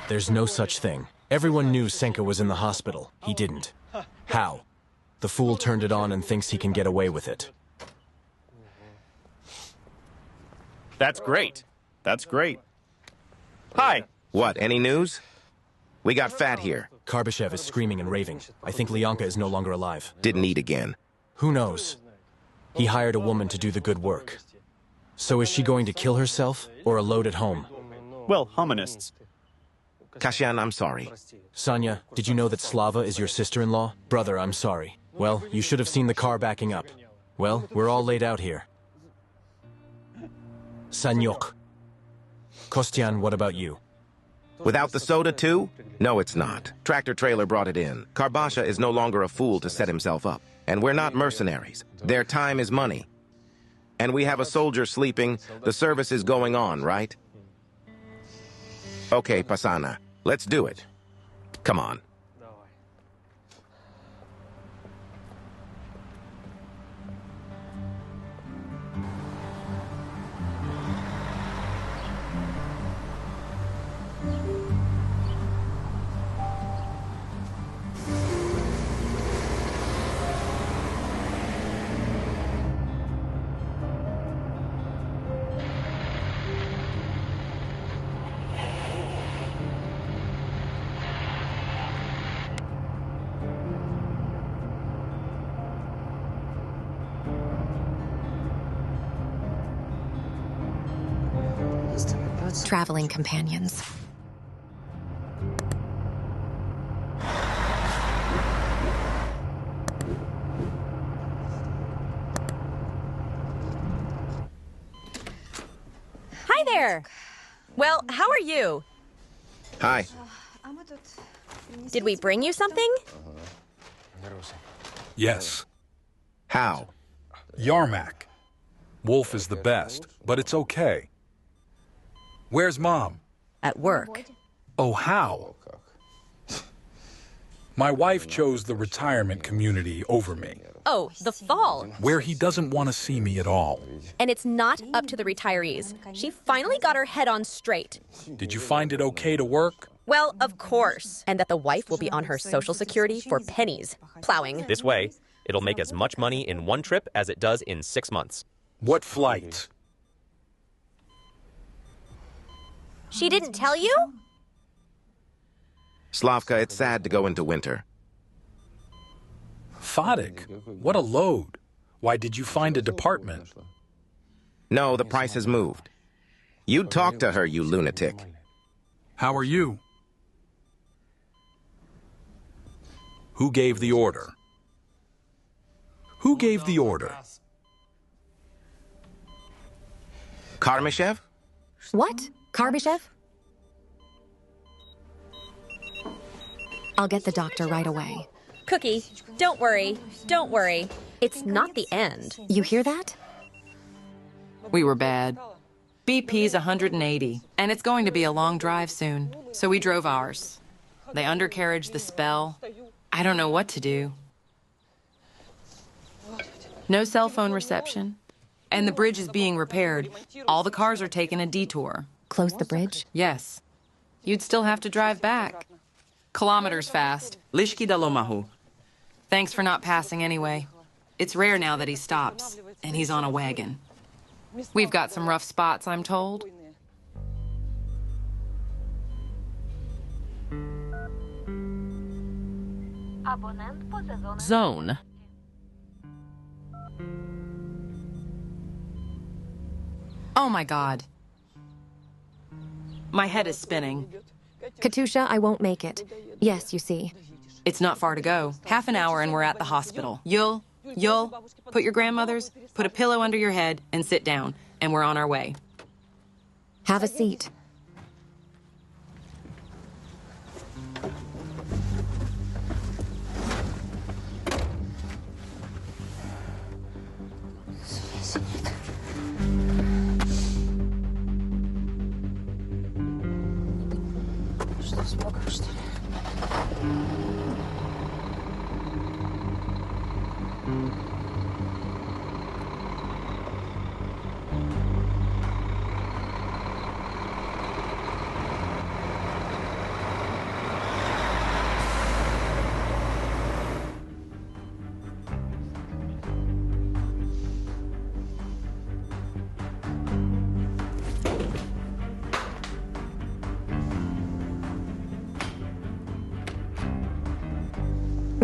There's no such thing. Everyone knew Senka was in the hospital. He didn't. How? The fool turned it on and thinks he can get away with it. That's great. That's great. Hi. What, any news? We got Fat here. Karbyshev is screaming and raving. I think Lyanka is no longer alive. Didn't eat again. Who knows? He hired a woman to do the good work. So is she going to kill herself, or elope at home? Well, humanists. Kasyan, I'm sorry. Senya, did you know that Slava is your sister-in-law? Brother, I'm sorry. Well, you should have seen the car backing up. Well, we're all laid out here. Sanyok. Kostyan, what about you? Without the soda, too? No, it's not. Tractor-trailer brought it in. Karbasha is no longer a fool to set himself up. And we're not mercenaries. Their time is money. And we have a soldier sleeping. The service is going on, right? Okay, Pasana. Let's do it. Come on. Traveling companions. Hi there! Well, how are you? Hi. Did we bring you something? Yes. How? Yarmak. Wolf is the best, but it's okay. Where's Mom? At work. Oh, how? My wife chose the retirement community over me, Oh, the fall. where he doesn't want to see me at all. And it's not up to the retirees. She finally got her head on straight. Did you find it okay to work? Well, of course. And that the wife will be on her Social Security for pennies, plowing. This way, it'll make as much money in one trip as it does in 6 months. What flight? She didn't tell you? Slavka, it's sad to go into winter. Fadik, what a load. Why did you find a department? No, the price has moved. You talk to her, you lunatic. How are you? Who gave the order? Who gave the order? Karmashev? What? Karbyshev? I'll get the doctor right away. Cookie, don't worry. Don't worry. It's not the end. You hear that? We were bad. BP's 180, and it's going to be a long drive soon, so we drove ours. They undercarriaged the spell. I don't know what to do. No cell phone reception, and the bridge is being repaired. All the cars are taking a detour. Close the bridge? Yes. You'd still have to drive back. Kilometers fast. Lishki dalomahu. Thanks for not passing anyway. It's rare now that he stops, and he's on a wagon. We've got some rough spots, I'm told. Zone. Oh my God. My head is spinning. Katusha, I won't make it. Yes, you see. It's not far to go. Half an hour and we're at the hospital. You'll put your grandmother's, put a pillow under your head and sit down, and we're on our way. Have a seat.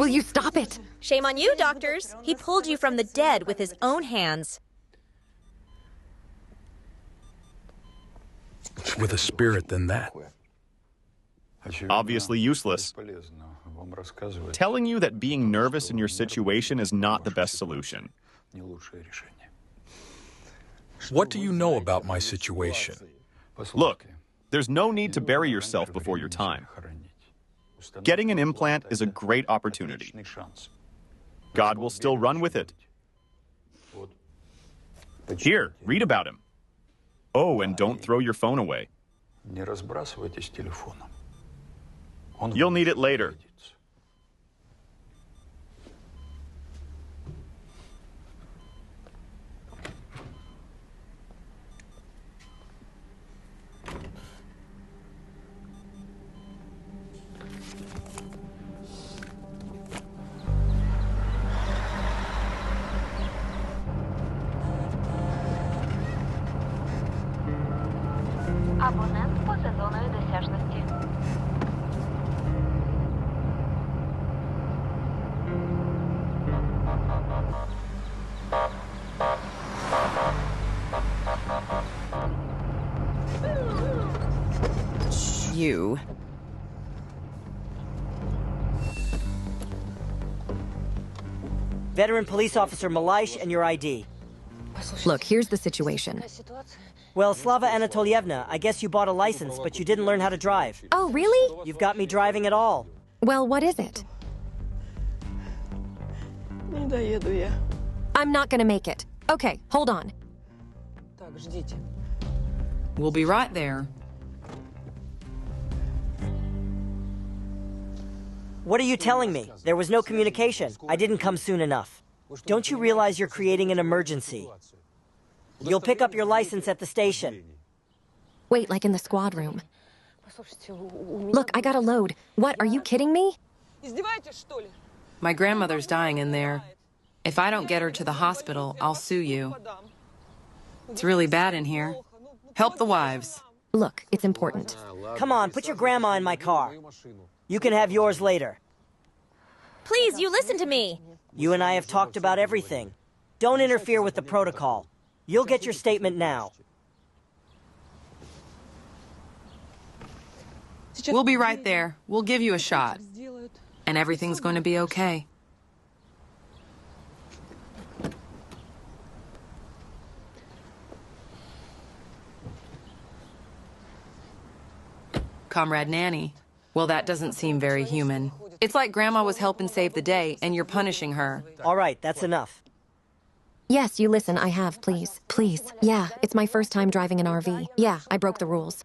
Will you stop it? Shame on you, doctors. He pulled you from the dead with his own hands. With a spirit than that. Obviously useless. Telling you that being nervous in your situation is not the best solution. What do you know about my situation? Look, there's no need to bury yourself before your time. Getting an implant is a great opportunity. God will still run with it. Here, read about him. Oh, and don't throw your phone away. You'll need it later. Абонент поза зоною досяжності. You. Veteran police officer Malaish and your ID. Look, here's the situation. Well, Slava Anatolievna, I guess you bought a license, but you didn't learn how to drive. Oh, really? You've got me driving at all. Well, what is it? I'm not gonna make it. Okay, hold on. We'll be right there. What are you telling me? There was no communication. I didn't come soon enough. Don't you realize you're creating an emergency? You'll pick up your license at the station. Wait, like in the squad room. Look, I got a load. What, are you kidding me? My grandmother's dying in there. If I don't get her to the hospital, I'll sue you. It's really bad in here. Help the wives. Look, it's important. Come on, put your grandma in my car. You can have yours later. Please, you listen to me. You and I have talked about everything. Don't interfere with the protocol. You'll get your statement now. We'll be right there. We'll give you a shot. And everything's going to be okay. Comrade Nanny. Well, that doesn't seem very human. It's like Grandma was helping save the day, and you're punishing her. All right, that's enough. Yes, you listen, I have, please. Please. Yeah, it's my first time driving an RV. Yeah, I broke the rules.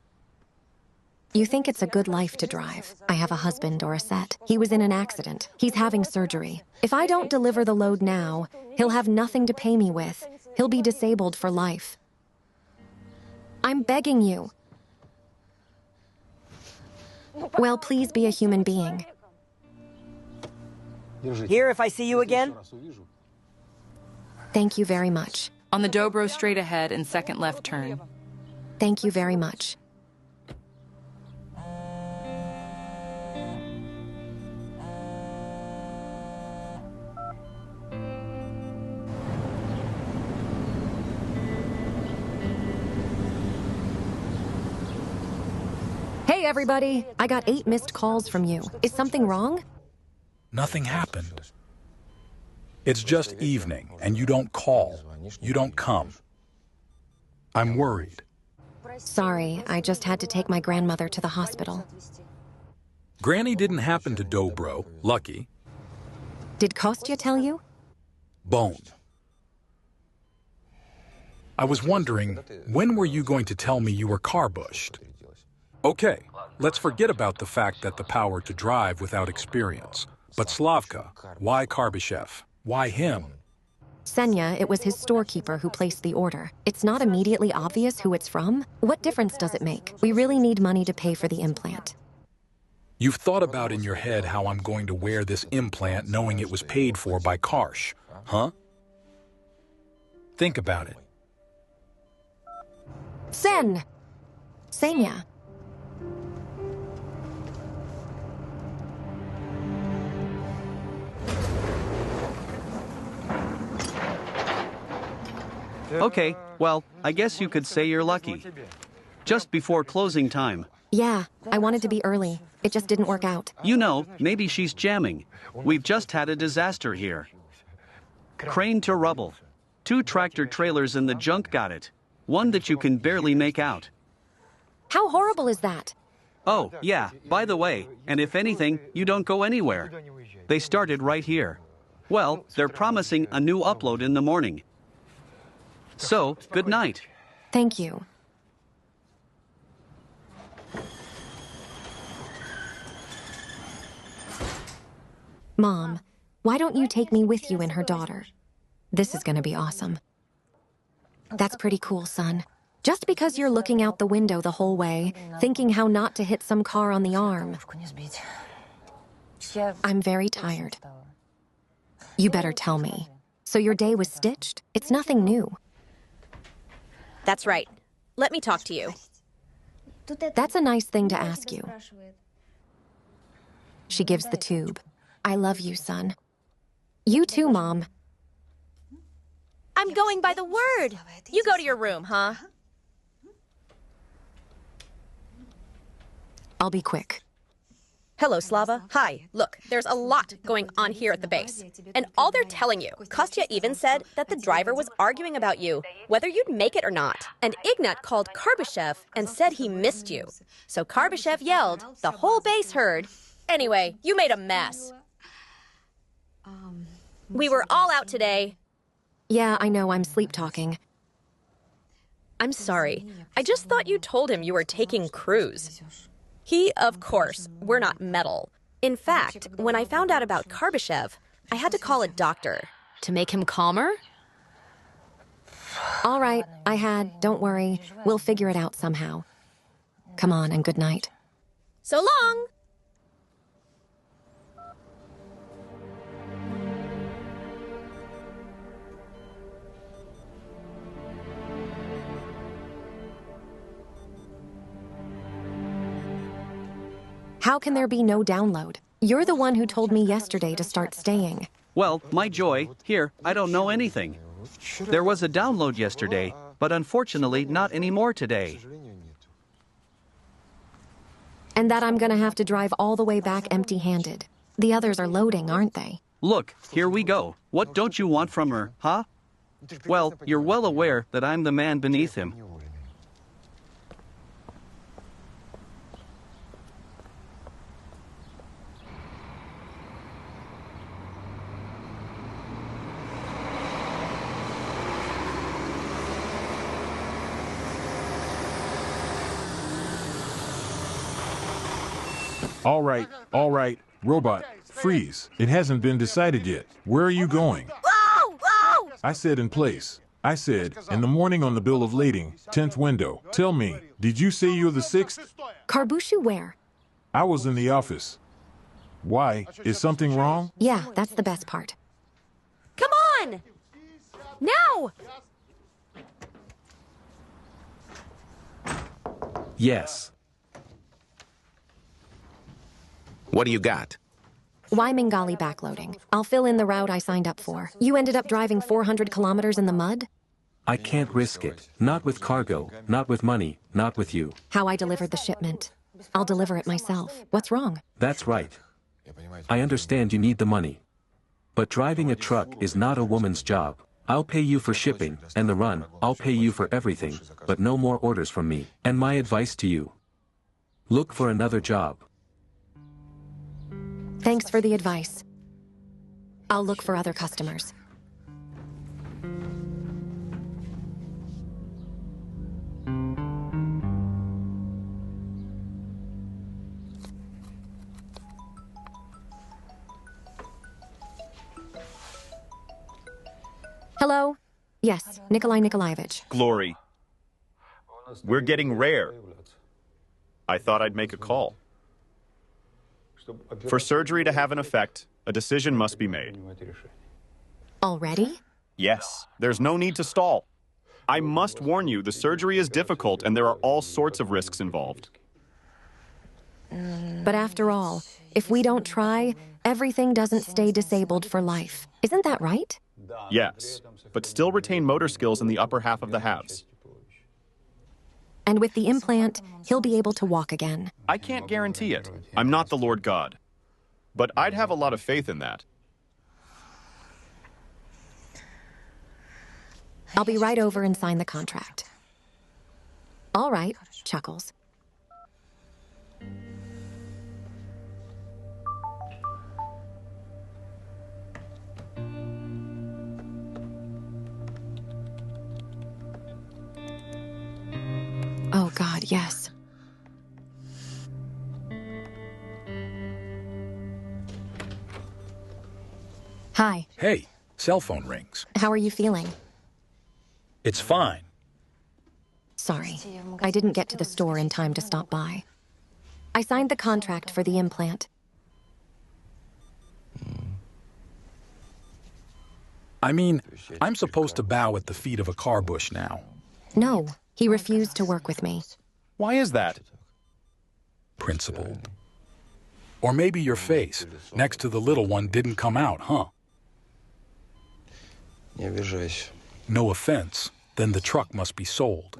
You think it's a good life to drive. I have a husband or a set. He was in an accident. He's having surgery. If I don't deliver the load now, he'll have nothing to pay me with. He'll be disabled for life. I'm begging you. Well, please be a human being. Here if I see you again? Thank you very much. On the Dobro straight ahead and second left turn. Thank you very much. Hey, everybody. I got 8 missed calls from you. Is something wrong? Nothing happened. It's just evening, and you don't call. You don't come. I'm worried. Sorry, I just had to take my grandmother to the hospital. Granny didn't happen to Dobro. Lucky. Did Kostya tell you? Boned. I was wondering, when were you going to tell me you were car-bushed? Okay, let's forget about the fact that the power to drive without experience. But Slavka, why Karbyshev? Why him? Senya, it was his storekeeper who placed the order. It's not immediately obvious who it's from. What difference does it make? We really need money to pay for the implant. You've thought about in your head how I'm going to wear this implant knowing it was paid for by Karsh, huh? Think about it. Senya. Okay, well, I guess you could say you're lucky. Just before closing time. Yeah, I wanted to be early. It just didn't work out. You know, maybe she's jamming. We've just had a disaster here. Crane to rubble. 2 tractor trailers in the junk got it. One that you can barely make out. How horrible is that? Oh, yeah, by the way, and if anything, you don't go anywhere. They started right here. Well, they're promising a new upload in the morning. So, good night. Thank you. Mom, why don't you take me with you and her daughter? This is gonna be awesome. That's pretty cool, son. Just because you're looking out the window the whole way, thinking how not to hit some car on the arm. I'm very tired. You better tell me. So your day was stitched? It's nothing new. That's right. Let me talk to you. That's a nice thing to ask you. She gives the tube. I love you, son. You too, Mom. I'm going by the word. You go to your room, huh? I'll be quick. Hello, Slava. Hi. Look, there's a lot going on here at the base. And all they're telling you, Kostya even said that the driver was arguing about you, whether you'd make it or not. And Ignat called Karbyshev and said he missed you. So Karbyshev yelled, the whole base heard. Anyway, you made a mess. We were all out today. Yeah, I know, I'm sleep-talking. I'm sorry. I just thought you told him you were taking Cruz. He, of course, we're not metal. In fact, when I found out about Karbyshev, I had to call a doctor. To make him calmer? All right, don't worry. We'll figure it out somehow. Come on, and good night. So long! How can there be no download? You're the one who told me yesterday to start staying. Well, my joy, here, I don't know anything. There was a download yesterday, but unfortunately not anymore today. And that I'm gonna have to drive all the way back empty-handed. The others are loading, aren't they? Look, here we go. What don't you want from her, huh? Well, you're well aware that I'm the man beneath him. All right. Robot, freeze. It hasn't been decided yet. Where are you going? Whoa! Whoa! I said in place. I said, in the morning on the bill of lading, 10th window. Tell me, did you say you're the 6th? Karbushu where? I was in the office. Why? Is something wrong? Yeah, that's the best part. Come on! Now! Yes. What do you got? Why Mingali backloading? I'll fill in the route I signed up for. You ended up driving 400 kilometers in the mud? I can't risk it. Not with cargo, not with money, not with you. How I delivered the shipment. I'll deliver it myself. What's wrong? That's right. I understand you need the money. But driving a truck is not a woman's job. I'll pay you for shipping, and the run, I'll pay you for everything, but no more orders from me. And my advice to you: look for another job. Thanks for the advice. I'll look for other customers. Hello? Yes, Nikolai Nikolaevich. Glory. We're getting rare. I thought I'd make a call. For surgery to have an effect, a decision must be made. Already? Yes, there's no need to stall. I must warn you, the surgery is difficult and there are all sorts of risks involved. But after all, if we don't try, everything doesn't stay disabled for life. Isn't that right? Yes, but still retain motor skills in the upper half of the halves. And with the implant, he'll be able to walk again. I can't guarantee it. I'm not the Lord God. But I'd have a lot of faith in that. I'll be right over and sign the contract. All right, Chuckles. Oh, God, yes. Hi. Hey, cell phone rings. How are you feeling? It's fine. Sorry, I didn't get to the store in time to stop by. I signed the contract for the implant. I mean, I'm supposed to bow at the feet of a car bush now. No, he refused to work with me. Why is that? Principled. Or maybe your face, next to the little one, didn't come out, huh? No offense, then the truck must be sold.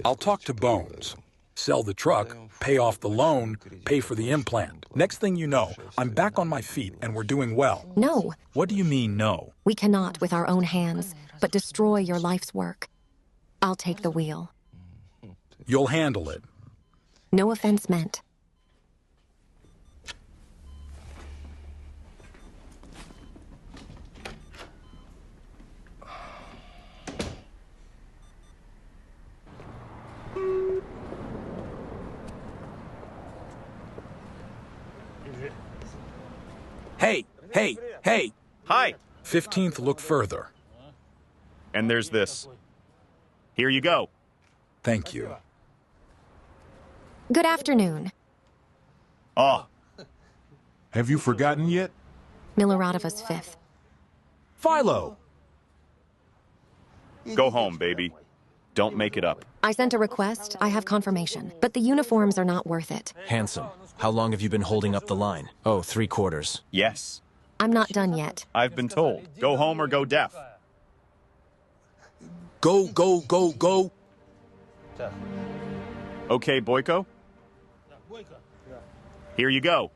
I'll talk to Bones. Sell the truck, pay off the loan, pay for the implant. Next thing you know, I'm back on my feet and we're doing well. No. What do you mean, no? We cannot, with our own hands, but destroy your life's work. I'll take the wheel. You'll handle it. No offense meant. Hey! Hi! 15th, look further. And there's this. Here you go. Thank you. Good afternoon. Oh. Have you forgotten yet? Miloradova's 5th. Philo! Go home, baby. Don't make it up. I sent a request, I have confirmation, but the uniforms are not worth it. Handsome. How long have you been holding up the line? Oh, 3/4. Yes. I'm not done yet. I've been told. Go home or go deaf. Go, go, go, go! Okay, Boyko? Here you go.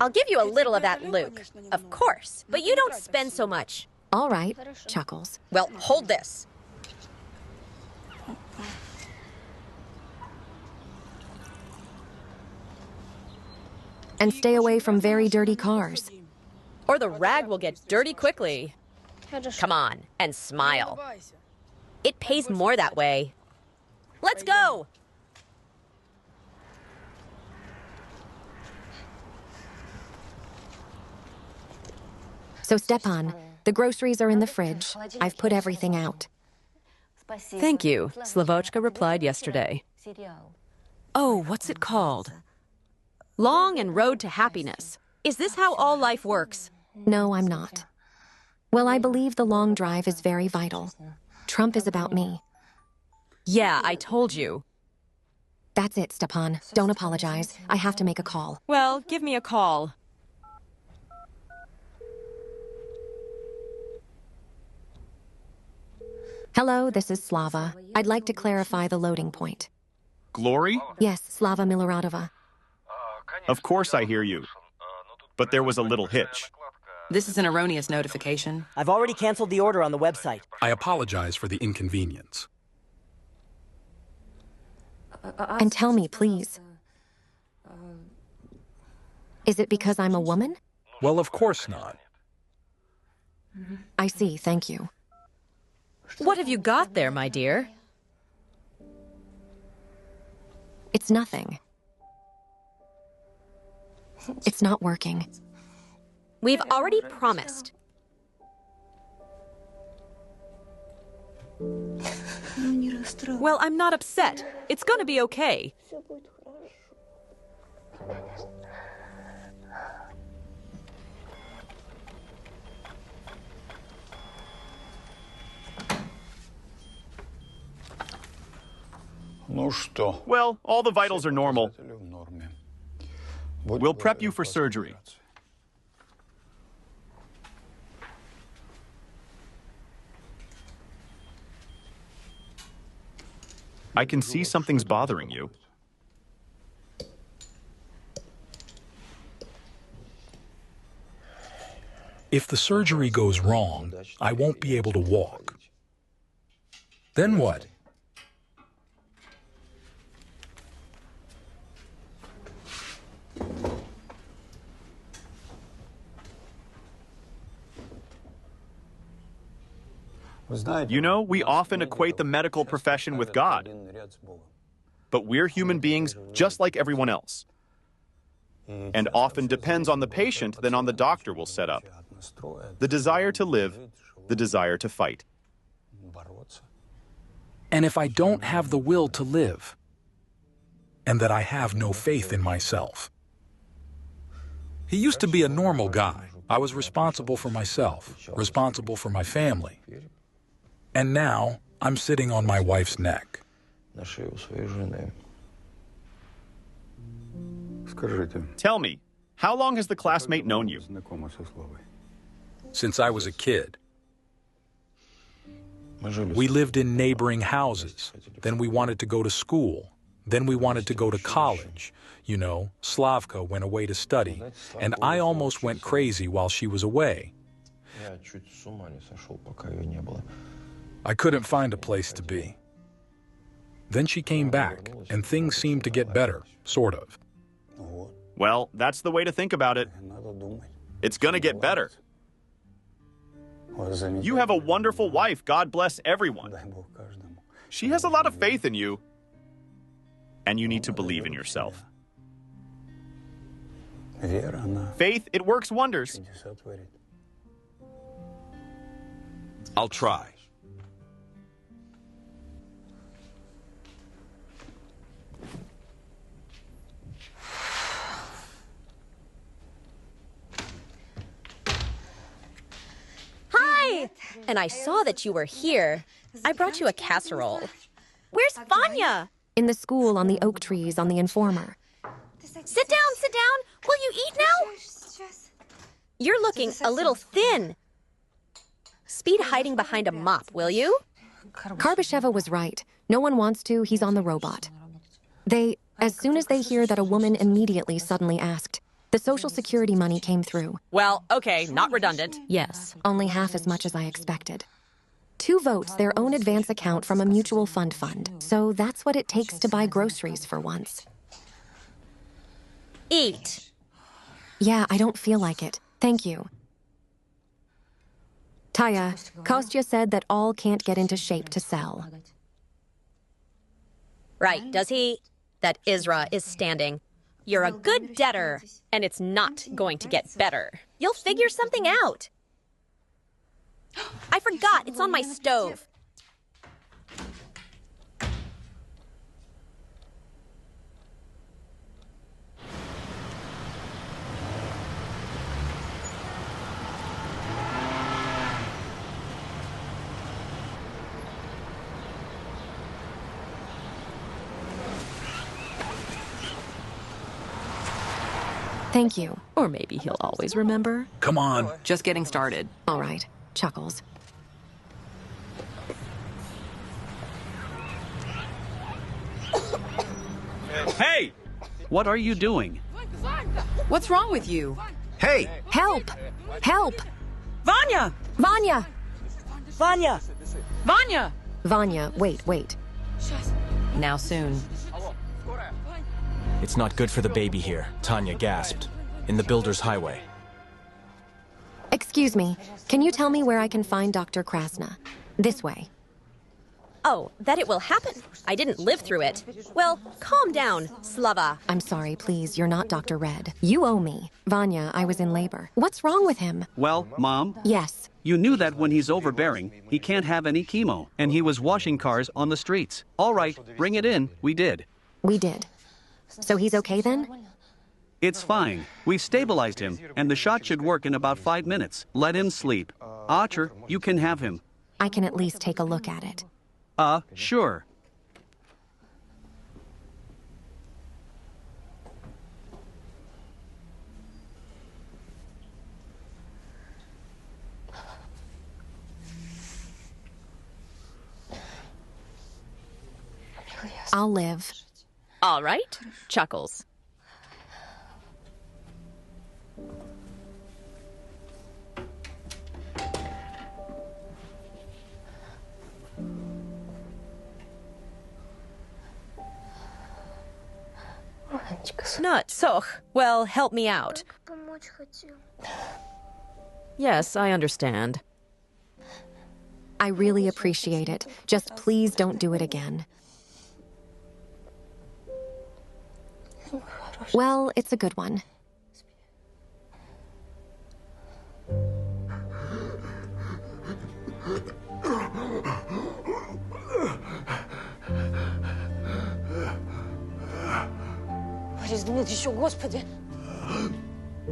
I'll give you a little of that, Luke. Of course, but you don't spend so much. All right, Chuckles. Well, hold this. And stay away from very dirty cars. Or the rag will get dirty quickly. Come on, and smile. It pays more that way. Let's go! So, Stepan, the groceries are in the fridge. I've put everything out. Thank you, Slavochka replied yesterday. Oh, what's it called? Long and Road to Happiness. Is this how all life works? No, I'm not. Well, I believe the long drive is very vital. Trump is about me. Yeah, I told you. That's it, Stepan. Don't apologize. I have to make a call. Well, give me a call. Hello, this is Slava. I'd like to clarify the loading point. Glory? Yes, Slava Miloradova. Of course I hear you. But there was a little hitch. This is an erroneous notification. I've already canceled the order on the website. I apologize for the inconvenience. And tell me, please. Is it because I'm a woman? Well, of course not. I see, thank you. What have you got there, my dear? It's nothing. It's not working. We've already promised. Well, I'm not upset. It's gonna be okay. Well, all the vitals are normal. We'll prep you for surgery. I can see something's bothering you. If the surgery goes wrong, I won't be able to walk. Then what? You know, we often equate the medical profession with God. But we're human beings just like everyone else. And often depends on the patient than on the doctor will set up. The desire to live, the desire to fight. And if I don't have the will to live, and that I have no faith in myself. He used to be a normal guy. I was responsible for myself, responsible for my family. And now, I'm sitting on my wife's neck. Tell me, how long has the classmate known you? Since I was a kid. We lived in neighboring houses. Then we wanted to go to school. Then we wanted to go to college. You know, Slavka went away to study. And I almost went crazy while she was away. I couldn't find a place to be. Then she came back, and things seemed to get better, sort of. Well, that's the way to think about it. It's gonna get better. You have a wonderful wife. God bless everyone. She has a lot of faith in you. And you need to believe in yourself. Faith, it works wonders. I'll try. Hi! And I saw that you were here. I brought you a casserole. Where's Vanya? In the school on the oak trees on the Informer. Sit down, sit down. Will you eat now? You're looking a little thin. Speed hiding behind a mop, will you? Karbasheva was right. No one wants to, he's on the robot. As soon as they hear that a woman immediately suddenly asked, the Social Security money came through. Well, okay, not redundant. Yes, only half as much as I expected. 2 votes their own advance account from a mutual fund. So that's what it takes to buy groceries for once. Eat. Yeah, I don't feel like it. Thank you. Taya, Kostya said that all can't get into shape to sell. Right, does he? That Isra is standing. You're a good debtor, and it's not going to get better. You'll figure something out. I forgot, it's on my stove. Thank you. Or maybe he'll always remember. Come on. Just getting started. All right. Chuckles. Hey! What are you doing? What's wrong with you? Hey! Help! Help! Vanya! Vanya! Vanya! Vanya! Vanya, wait. Now soon. It's not good for the baby here, Tanya gasped. In the Builder's Highway. Excuse me, can you tell me where I can find Dr. Krasna? This way. Oh, that it will happen. I didn't live through it. Well, calm down, Slava. I'm sorry, please, you're not Dr. Red. You owe me. Vanya, I was in labor. What's wrong with him? Well, Mom? Yes. You knew that when he's overbearing, he can't have any chemo, and he was washing cars on the streets. All right, bring it in. We did. We did. So he's okay then? It's fine. We stabilized him, and the shot should work in about 5 minutes. Let him sleep. Archer, you can have him. I can at least take a look at it. Sure. I'll live. All right. Chuckles. Not so. Well, help me out. Yes, I understand. I really appreciate it. Just please don't do it again. Well, it's a good one.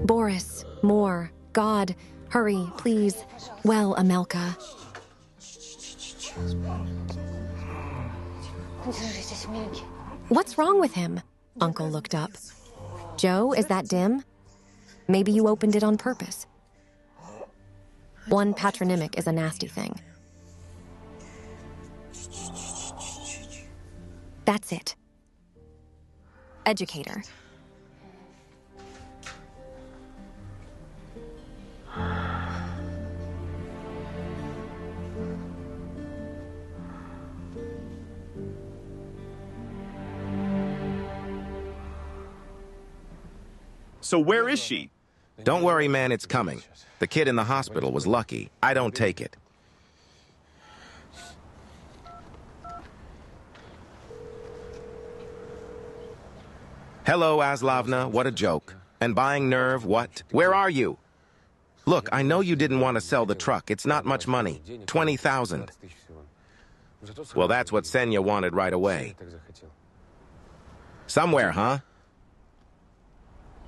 Boris, more. God, hurry, please. Well, Amelka. What's wrong with him? Uncle looked up. Joe, is that dim? Maybe you opened it on purpose. One patronymic is a nasty thing. That's it. Educator. So where is she? Don't worry, man, it's coming. The kid in the hospital was lucky. I don't take it. Hello, Aslavna, what a joke. And buying nerve, what? Where are you? Look, I know you didn't want to sell the truck. It's not much money. 20,000. Well, that's what Senya wanted right away. Somewhere, huh?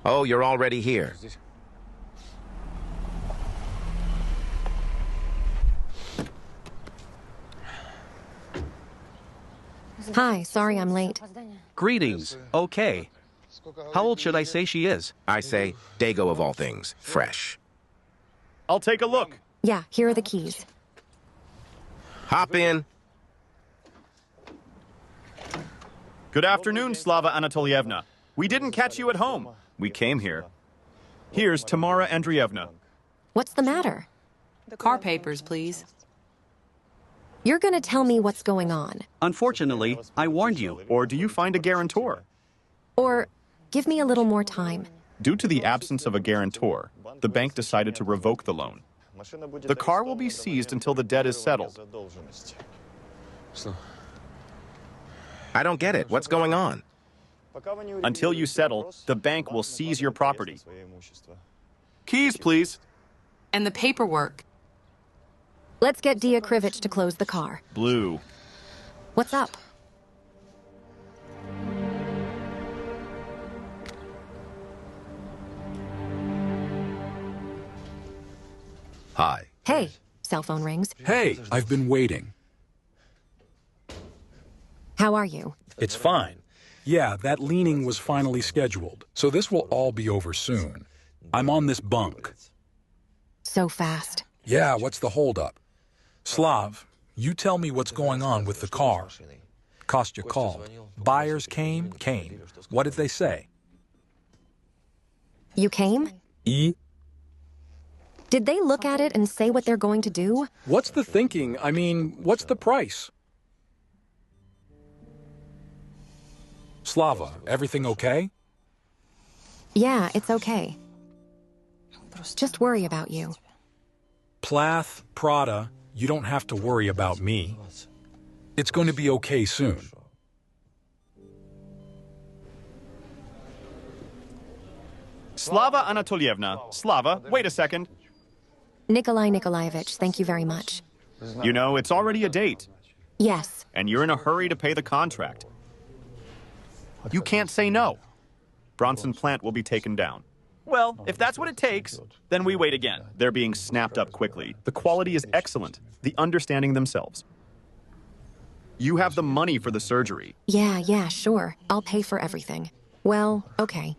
Oh, you're already here. Hi, sorry I'm late. Greetings. Okay. How old should I say she is? I say, Dago of all things, fresh. I'll take a look. Yeah, here are the keys. Hop in. Good afternoon, Slava Anatolievna. We didn't catch you at home. We came here. Here's Tamara Andreevna. What's the matter? Car papers, please. You're gonna tell me what's going on. Unfortunately, I warned you. Or do you find a guarantor? Or give me a little more time. Due to the absence of a guarantor, the bank decided to revoke the loan. The car will be seized until the debt is settled. I don't get it. What's going on? Until you settle, the bank will seize your property. Keys, please. And the paperwork. Let's get Dia Krivich to close the car. Blue. What's up? Hi. Hey, cell phone rings. Hey, I've been waiting. How are you? It's fine. Yeah, that leaning was finally scheduled, so this will all be over soon. I'm on this bunk. So fast. Yeah, what's the holdup? Slav, you tell me what's going on with the car. Kostya called. Buyers came. What did they say? You came? Did they look at it and say what they're going to do? What's the thinking? I mean, what's the price? Slava, everything okay? Yeah, it's okay. Just worry about you. Plath, Prada, you don't have to worry about me. It's going to be okay soon. Slava Anatolievna, Slava, wait a second. Nikolai Nikolaevich, thank you very much. You know, it's already a date. Yes. And you're in a hurry to pay the contract. You can't say no. Bronson plant will be taken down. Well, if that's what it takes, then we wait again. They're being snapped up quickly. The quality is excellent. The understanding themselves. You have the money for the surgery. Yeah, sure. I'll pay for everything. Well, okay.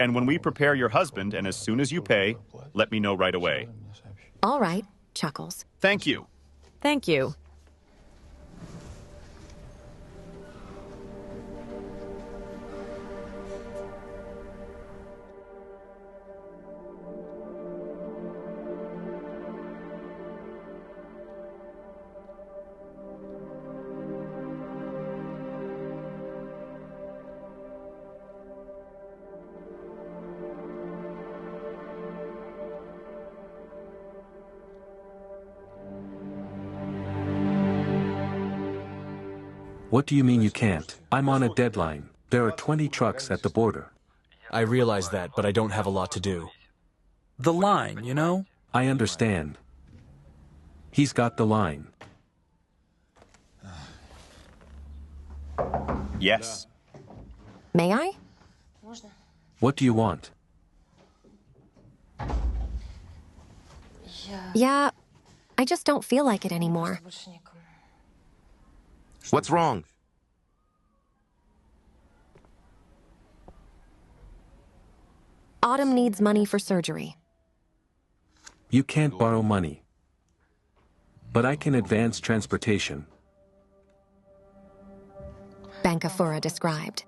And when we prepare your husband, and as soon as you pay, let me know right away. All right, Chuckles. Thank you. Thank you. What do you mean you can't? I'm on a deadline. There are 20 trucks at the border. I realize that, but I don't have a lot to do. The line, you know? I understand. He's got the line. Yes. May I? What do you want? Yeah, I just don't feel like it anymore. What's wrong? Autumn needs money for surgery. You can't borrow money. But I can advance transportation. Bankafura described.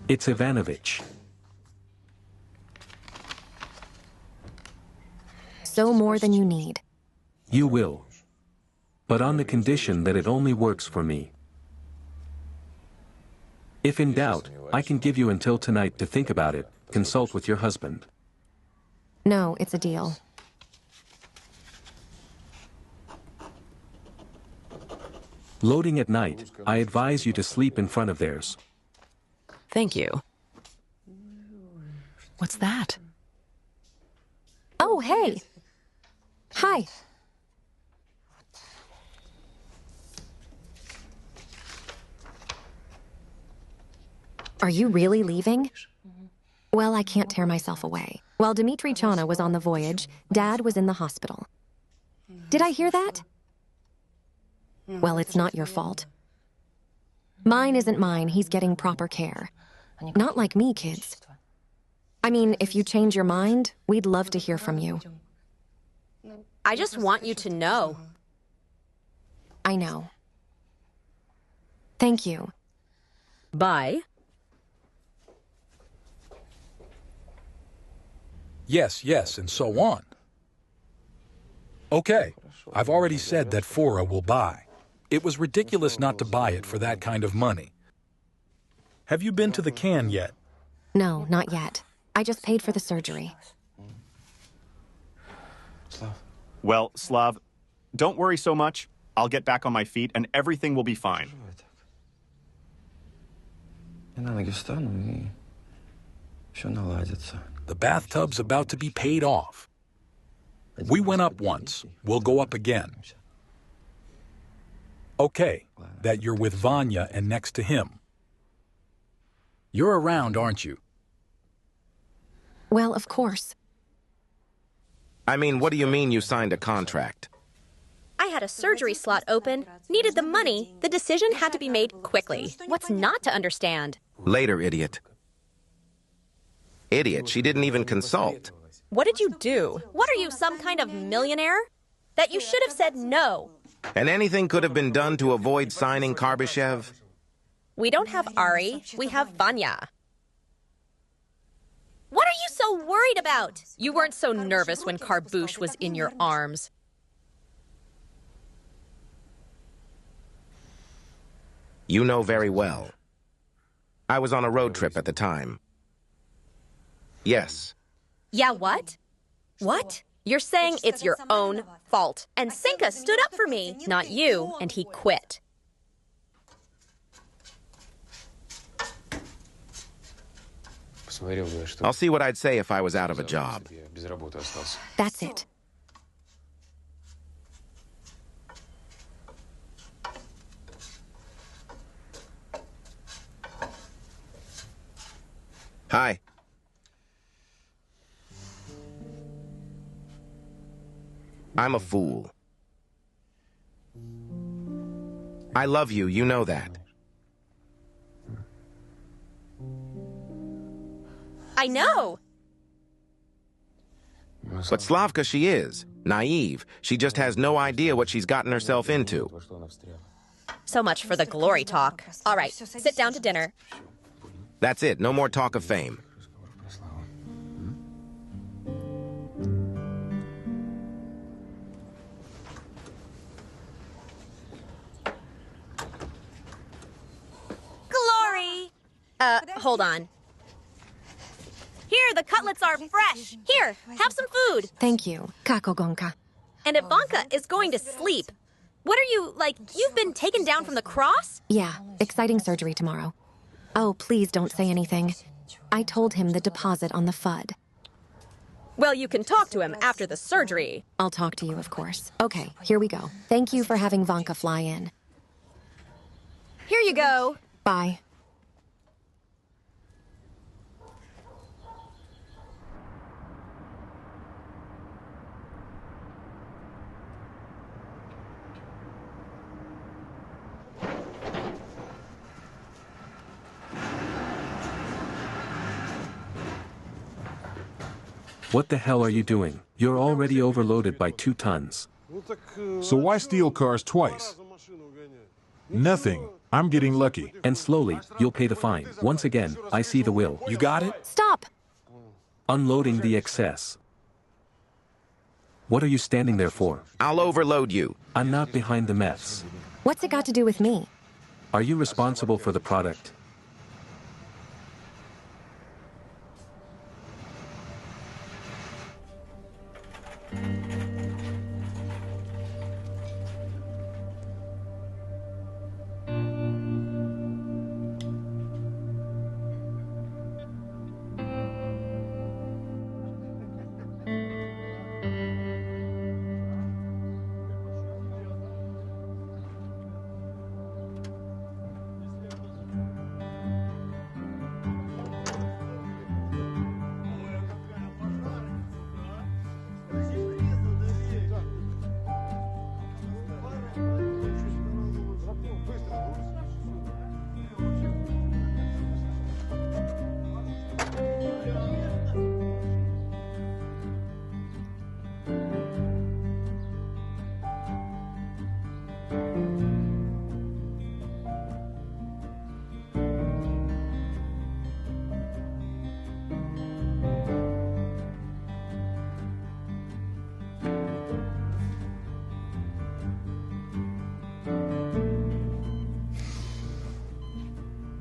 It's Ivanovich. So more than you need. You will. But on the condition that it only works for me. If in doubt, I can give you until tonight to think about it. Consult with your husband. No, it's a deal. Loading at night, I advise you to sleep in front of theirs. Thank you. What's that? Oh, hey. Hi. Are you really leaving? Well, I can't tear myself away. While Dmitry Chana was on the voyage, Dad was in the hospital. Did I hear that? Well, it's not your fault. Mine isn't mine. He's getting proper care. Not like me, kids. I mean, if you change your mind, we'd love to hear from you. I just want you to know. I know. Thank you. Bye. Yes, and so on. Okay, I've already said that Fora will buy. It was ridiculous not to buy it for that kind of money. Have you been to the can yet? No, not yet. I just paid for the surgery. Well, Slav, don't worry so much. I'll get back on my feet and everything will be fine. The bathtub's about to be paid off. We went up once. We'll go up again. Okay, that you're with Vanya and next to him. You're around, aren't you? Well, of course. I mean, what do you mean you signed a contract? I had a surgery slot open, needed the money, the decision had to be made quickly. What's not to understand? Later, idiot. Idiot, she didn't even consult. What did you do? What are you, some kind of millionaire? That you should have said no. And anything could have been done to avoid signing Karbyshev? We don't have Ari, we have Vanya. What are you so worried about? You weren't so nervous when Karbush was in your arms. You know very well. I was on a road trip at the time. Yes. Yeah, what? What? You're saying it's your own fault. And Senka stood up for me, not you, and he quit. I'll see what I'd say if I was out of a job. That's it. Hi. I'm a fool. I love you, you know that. I know! But Slavka she is. Naive. She just has no idea what she's gotten herself into. So much for the glory talk. All right, sit down to dinner. That's it. No more talk of fame. Glory! Hold on. Here, the cutlets are fresh. Here, have some food. Thank you, Kakogonka. And Ivanka is going to sleep. What are you, like, you've been taken down from the cross? Yeah, exciting surgery tomorrow. Oh, please don't say anything. I told him the deposit on the FUD. Well, you can talk to him after the surgery. I'll talk to you, of course. Okay, here we go. Thank you for having Vanka fly in. Here you go. Bye. What the hell are you doing? You're already overloaded by 2 tons. So why steal cars twice? Nothing. I'm getting lucky. And slowly, you'll pay the fine. Once again, I see the will. You got it? Stop! Unloading the excess. What are you standing there for? I'll overload you. I'm not behind the mess. What's it got to do with me? Are you responsible for the product?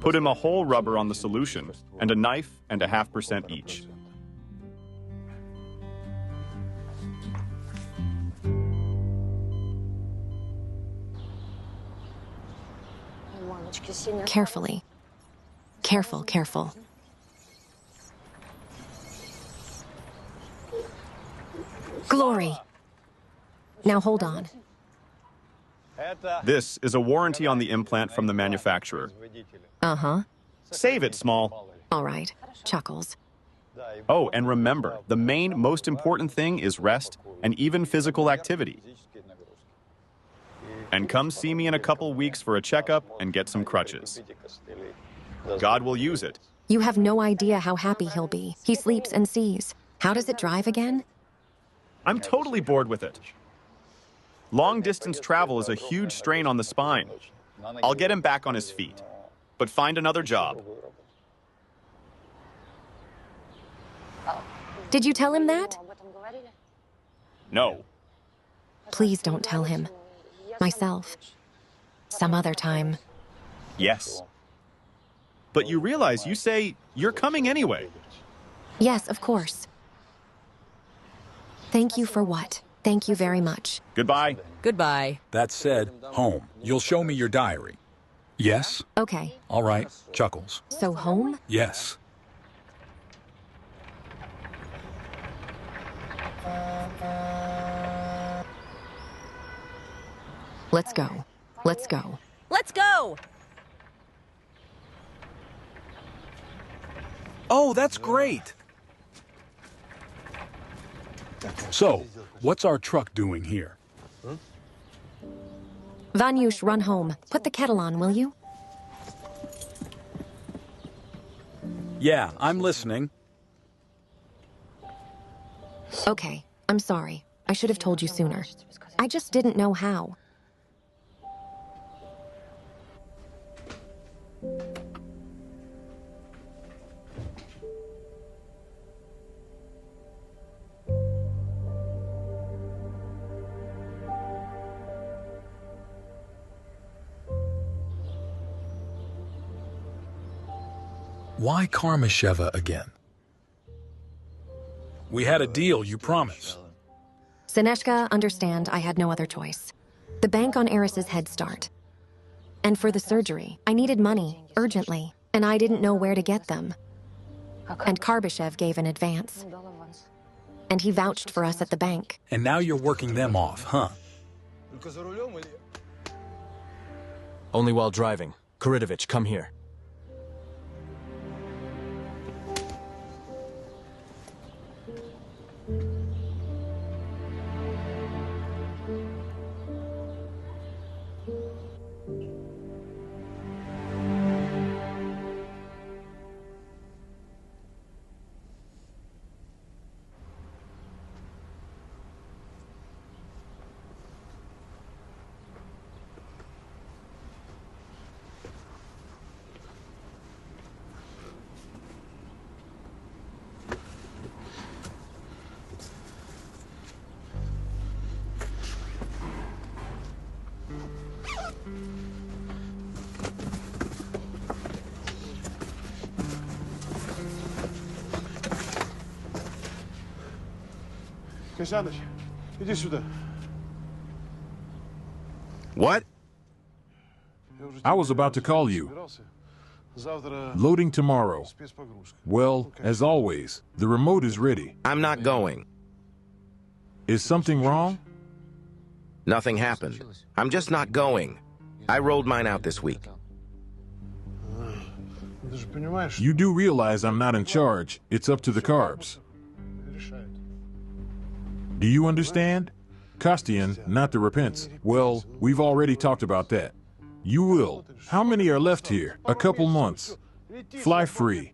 Put him a whole rubber on the solution, and a knife and a 0.5% each. Carefully. Careful, careful. Glory! Now hold on. This is a warranty on the implant from the manufacturer. Uh-huh. Save it, Small. All right. Chuckles. Oh, and remember, the main, most important thing is rest and even physical activity. And come see me in a couple weeks for a checkup and get some crutches. God will use it. You have no idea how happy he'll be. He sleeps and sees. How does it drive again? I'm totally bored with it. Long-distance travel is a huge strain on the spine. I'll get him back on his feet. But find another job. Did you tell him that? No. Please don't tell him. Myself. Some other time. Yes. But you realize you say you're coming anyway. Yes, of course. Thank you for what? Thank you very much. Goodbye. Goodbye. That said, home. You'll show me your diary. Yes? Okay. All right. Chuckles. So home? Yes. Let's go. Let's go. Let's go! Oh, that's great. So, what's our truck doing here? Vanyush, run home. Put the kettle on, will you? Yeah, I'm listening. Okay. I'm sorry. I should have told you sooner. I just didn't know how. Why Karmasheva again? We had a deal, you promised. Seneshka, understand I had no other choice. The bank on Eris's Head Start. And for the surgery, I needed money, urgently, and I didn't know where to get them. And Karbyshev gave an advance. And he vouched for us at the bank. And now you're working them off, huh? Only while driving. Koridovich, come here. What? I was about to call you. Loading tomorrow. Well, as always, the remote is ready. I'm not going. Is something wrong? Nothing happened. I'm just not going. I rolled mine out this week. You do realize I'm not in charge. It's up to the carbs. Do you understand? Kostian, not the repents. Well, we've already talked about that. You will. How many are left here? A couple months. Fly free.